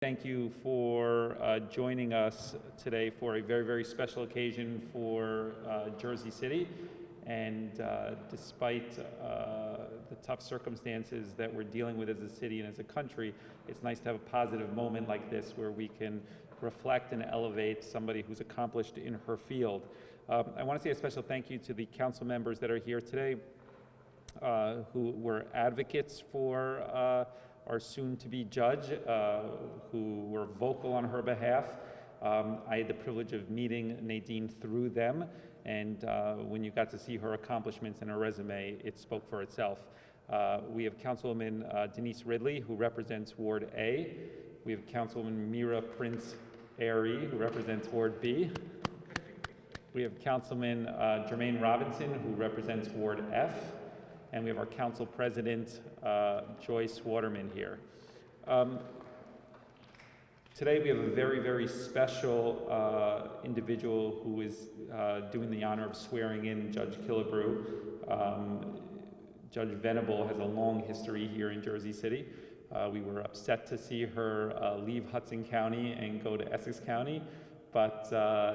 Thank you for joining us today for a very, very special occasion for Jersey City. And despite the tough circumstances that we're dealing with as a city and as a country, it's nice to have a positive moment like this where we can reflect and elevate somebody who's accomplished in her field. I want to say a special thank you to the council members that are here today who were advocates for our soon-to-be judge, who were vocal on her behalf. I had the privilege of meeting Nadine through them, and when you got to see her accomplishments and her resume, it spoke for itself. We have Councilwoman Denise Ridley, who represents Ward A. We have Councilwoman Mira Prince-Airy, who represents Ward B. We have Councilman Jermaine Robinson, who represents Ward F. And we have our council president, Joyce Waterman, here. Today we have a very, very special individual who is doing the honor of swearing in Judge Killebrew. Judge Venable has a long history here in Jersey City. We were upset to see her leave Hudson County and go to Essex County, but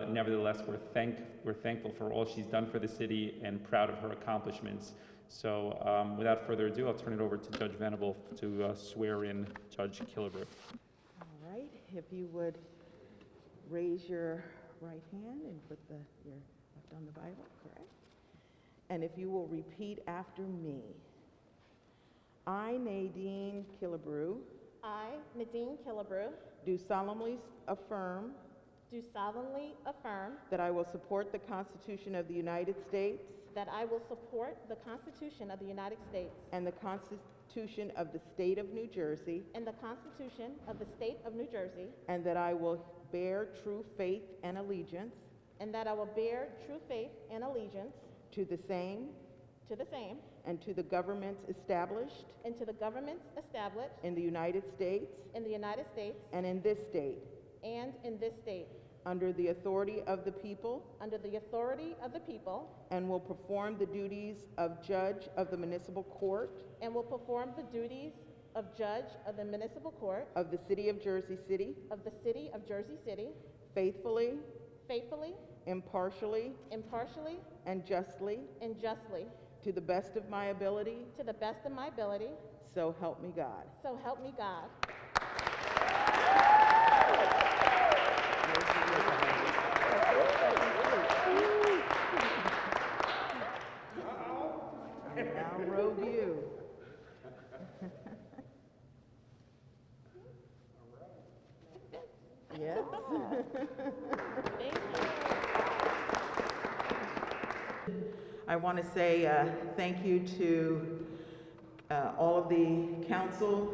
nevertheless, we're thankful for all she's done for the city and proud of her accomplishments. So without further ado, I'll turn it over to Judge Venable to swear in Judge Killebrew. All right, if you would raise your right hand and put your left on the Bible, correct? And if you will repeat after me. I, Nadine Killebrew, I, Nadine Killebrew, do solemnly affirm that I will support the Constitution of the United States that I will support the Constitution of the United States and the Constitution of the State of New Jersey, and the Constitution of the State of New Jersey, and that I will bear true faith and allegiance and that I will bear true faith and allegiance to the same and to the governments established to the governments established in the United States in the United States and in this state, under the authority of the people, and will perform the duties of judge of the municipal court of the city of Jersey City, faithfully, impartially, and justly, to the best of my ability, so help me God. So help me God. Now rogue you. Yes. Thank you. I want to say thank you to all of the council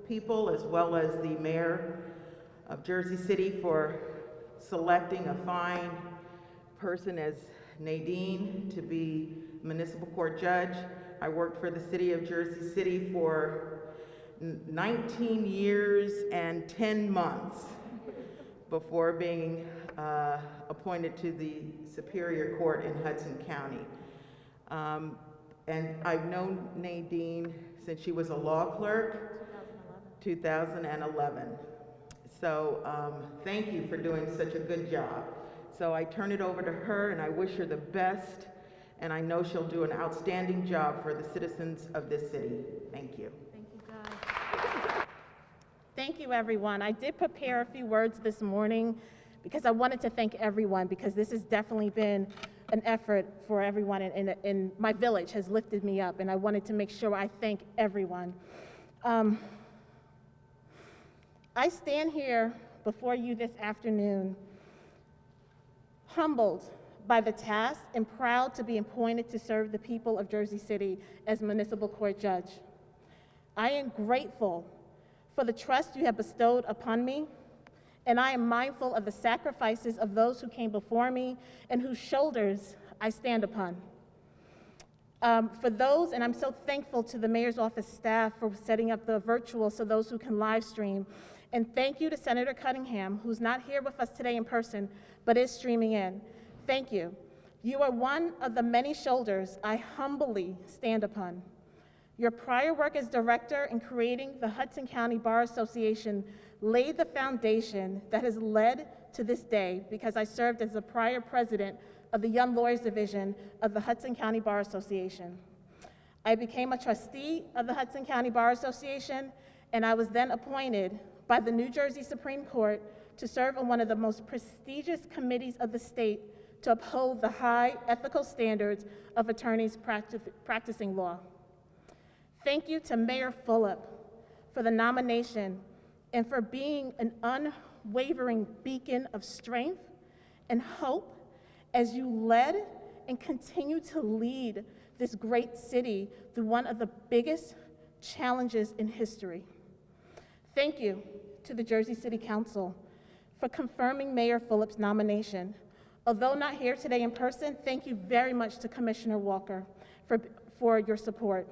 people as well as the mayor of Jersey City for selecting a fine person as Nadine to be municipal court judge. I worked for the city of Jersey City for 19 years and 10 months before being appointed to the Superior Court in Hudson County. And I've known Nadine since she was a law clerk, 2011. So thank you for doing such a good job. So I turn it over to her, and I wish her the best, and I know she'll do an outstanding job for the citizens of this city. Thank you. Thank you, God. Thank you, everyone. I did prepare a few words this morning because I wanted to thank everyone, because this has definitely been an effort for everyone, and my village has lifted me up, and I wanted to make sure I thank everyone. I stand here before you this afternoon humbled by the task and proud to be appointed to serve the people of Jersey City as municipal court judge. I am grateful for the trust you have bestowed upon me, and I am mindful of the sacrifices of those who came before me and whose shoulders I stand upon. For those, and I'm so thankful to the mayor's office staff for setting up the virtual so those who can live stream. And thank you to Senator Cunningham, who's not here with us today in person, but is streaming in. Thank you. You are one of the many shoulders I humbly stand upon. Your prior work as director in creating the Hudson County Bar Association laid the foundation that has led to this day because I served as the prior president of the Young Lawyers Division of the Hudson County Bar Association. I became a trustee of the Hudson County Bar Association, and I was then appointed by the New Jersey Supreme Court to serve on one of the most prestigious committees of the state to uphold the high ethical standards of attorneys practicing law. Thank you to Mayor Fulop for the nomination and for being an unwavering beacon of strength and hope as you led and continue to lead this great city through one of the biggest challenges in history. Thank you to the Jersey City Council for confirming Mayor Fulop's nomination. Although not here today in person, thank you very much to Commissioner Walker for your support.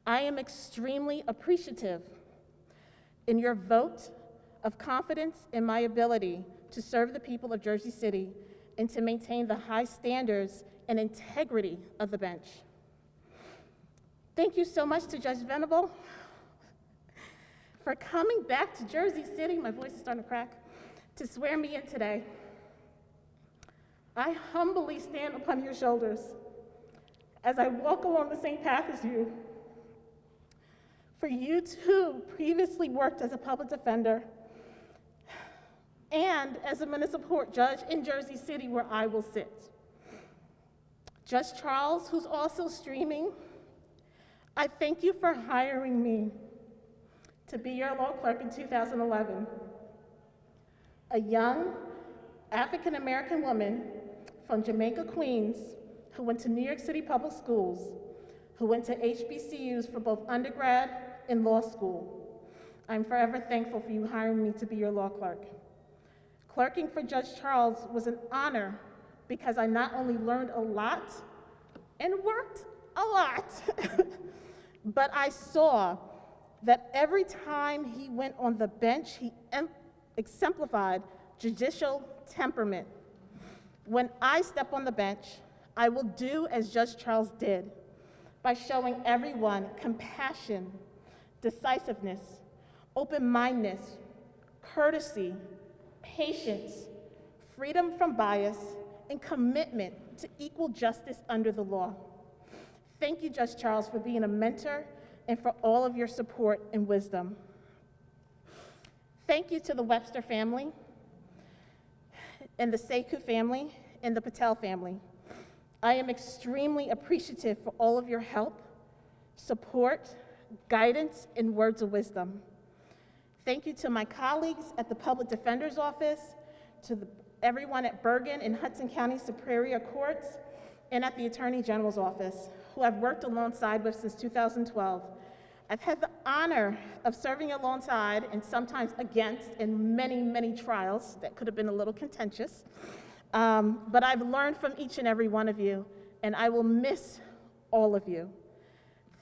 I am extremely appreciative in your vote of confidence in my ability to serve the people of Jersey City and to maintain the high standards and integrity of the bench. Thank you so much to Judge Venable for coming back to Jersey City, my voice is starting to crack, to swear me in today. I humbly stand upon your shoulders as I walk along the same path as you. For you too previously worked as a public defender and as a municipal court judge in Jersey City where I will sit. Judge Charles, who's also streaming, I thank you for hiring me to be your law clerk in 2011. A young African-American woman from Jamaica, Queens, who went to New York City public schools, who went to HBCUs for both undergrad and law school. I'm forever thankful for you hiring me to be your law clerk. Clerking for Judge Charles was an honor because I not only learned a lot and worked a lot, but I saw that every time he went on the bench, he exemplified judicial temperament. When I step on the bench, I will do as Judge Charles did by showing everyone compassion, decisiveness, open-mindedness, courtesy, patience, freedom from bias, and commitment to equal justice under the law. Thank you, Judge Charles, for being a mentor and for all of your support and wisdom. Thank you to the Webster family, and the Sekou family, and the Patel family. I am extremely appreciative for all of your help, support, guidance, and words of wisdom. Thank you to my colleagues at the Public Defender's Office, to everyone at Bergen and Hudson County Superior Courts, and at the Attorney General's Office, who I've worked alongside with since 2012. I've had the honor of serving alongside and sometimes against in many, many trials that could have been a little contentious. But I've learned from each and every one of you, and I will miss all of you.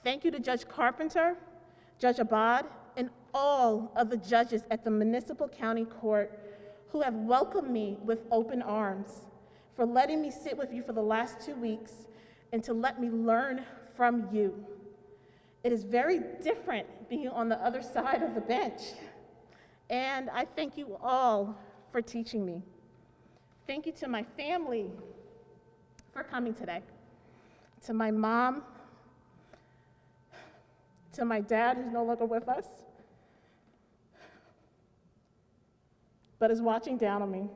Thank you to Judge Carpenter, Judge Abad, and all of the judges at the Municipal County Court who have welcomed me with open arms, for letting me sit with you for the last 2 weeks and to let me learn from you. It is very different being on the other side of the bench, and I thank you all for teaching me. Thank you to my family for coming today, to my mom, to my dad, who's no longer with us, but is watching down on me.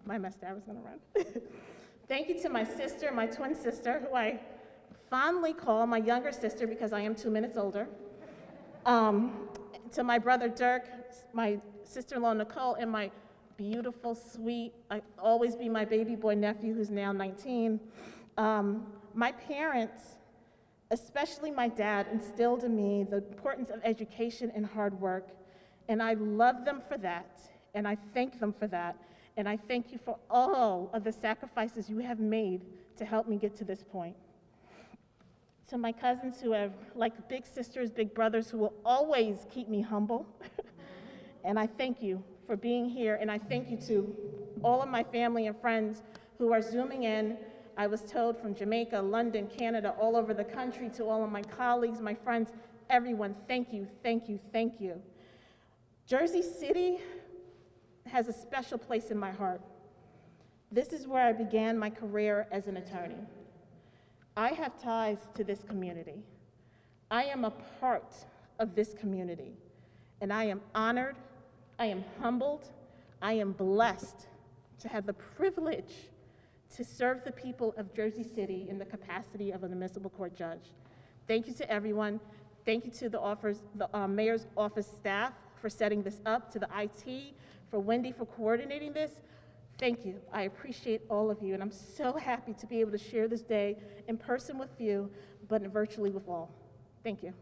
My mascara's gonna run. Thank you to my sister, my twin sister, who I fondly call my younger sister because I am 2 minutes older. To my brother Dirk, my sister-in-law Nicole, and my beautiful, sweet, I always be my baby boy nephew who's now 19. My parents, especially my dad, instilled in me the importance of education and hard work, and I love them for that, and I thank them for that, and I thank you for all of the sacrifices you have made to help me get to this point. To my cousins who have, like big sisters, big brothers, who will always keep me humble, and I thank you for being here, and I thank you to all of my family and friends who are Zooming in. I was told from Jamaica, London, Canada, all over the country, to all of my colleagues, my friends, everyone, thank you, thank you, thank you. Jersey City has a special place in my heart. This is where I began my career as an attorney. I have ties to this community. I am a part of this community, and I am honored, I am humbled, I am blessed to have the privilege to serve the people of Jersey City in the capacity of a municipal court judge. Thank you to everyone. Thank you to the mayor's office staff for setting this up, to the IT, for Wendy for coordinating this. Thank you. I appreciate all of you, and I'm so happy to be able to share this day in person with you, but virtually with all. Thank you.